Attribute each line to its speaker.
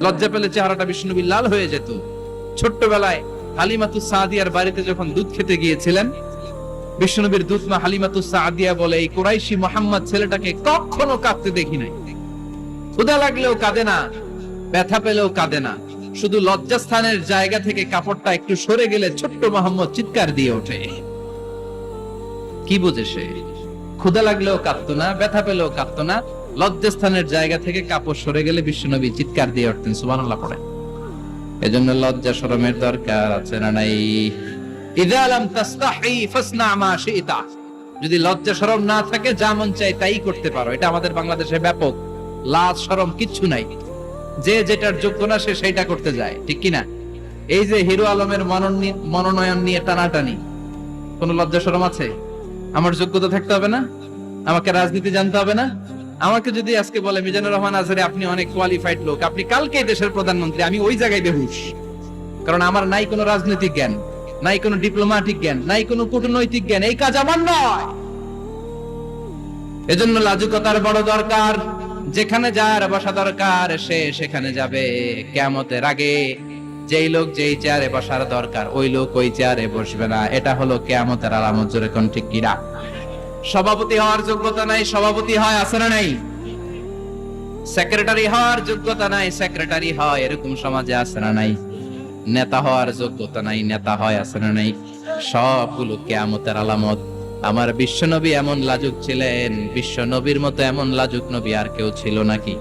Speaker 1: লজ্জা পেলে চেহারাটা বিশ্বনবী লাল হয়ে যেত। ছোট্টবেলায় হালিমাতুস সাদিয়ার বাড়িতে যখন দুধ খেতে গিয়েছিলেন, বিশ্বনবীর দুধ মা হালিমাতুস সাদিয়া বলে, এই কুরাইশি মুহাম্মদ ছেলেটাকে কখনো কাঁদতে দেখি নাই। ক্ষুধা লাগলেও কাঁদে না, ব্যথা পেলেও কাঁদে না, শুধু লজ্জাস্থানের জায়গা থেকে কাপড়টা একটু সরে গেলে ছোট্ট মোহাম্মদ চিৎকার দিয়ে ওঠে। কি বোঝে সে? ক্ষুধা লাগলেও কাঁদতো না, ব্যথা পেলেও কাঁদতো না, লজ্জাস্থানের জায়গা থেকে কাপড় সরে গেলে বিশ্বনবী চিৎকার দিয়ে উঠতেন। সুবহানাল্লাহ পড়ে। এজন্য লজ্জা শরমের দরকার আছে না নাই? ইযা লাম তাস্তাহি ফাসনা মা শিতা। যদি লজ্জা শরম না থাকে, যা মন চায় তাই করতে পারো। এটা আমাদের বাংলাদেশে ব্যাপক। লাজ শরম কিচ্ছু নাই, যে যেটার যোগ্য না সে সেইটা করতে যায়, ঠিক কি না? এই যে হিরো আলমের মনোনয়ন নিয়ে টানাটানি, কোন লজ্জা শরম আছে? আমার যোগ্যতা থাকতে হবে না? আমাকে রাজনীতি জানতে হবে না? আমাকে যদি আজকে বলে মিজানুর রহমান আজহারি আপনি অনেক কোয়ালিফাইড লোক, আপনি কালকে দেশের প্রধানমন্ত্রী, আমি ওই জায়গায় বেহুশ। কারণ আমার নাই কোনো রাজনৈতিক জ্ঞান, নাই কোনো ডিপ্লোম্যাটিক জ্ঞান, নাই কোনো কূটনৈতিক জ্ঞান, এই কাজ আমার নয়। এজন্য লাজুকতার বড় দরকার। যেখানে যার বসা দরকার সে সেখানে যাবে। কিয়ামতের আগে যেই লোক যেই চেয়ারে বসার দরকার ওই লোক ওই চেয়ারে বসবে না। এটা হলো কিয়ামতের আলামত। জোরে কোন ঠিক কিনা? সভাপতি হওয়ার যোগ্যতা নাই, সভাপতি হয়, আছে না নাই? সেক্রেটারি হওয়ার যোগ্যতা নাই, সেক্রেটারি হয়, এরকম সমাজে আছে না নাই? নেতা হওয়ার যোগ্যতা নাই, নেতা হয়, আছে না নাই? সবগুলো কিয়ামতের আলামত। আমার বিশ্বনবী এমন লাজুক ছিলেন, বিশ্বনবীর মতো এমন লাজুক নবী আর কেউ ছিল নাকি?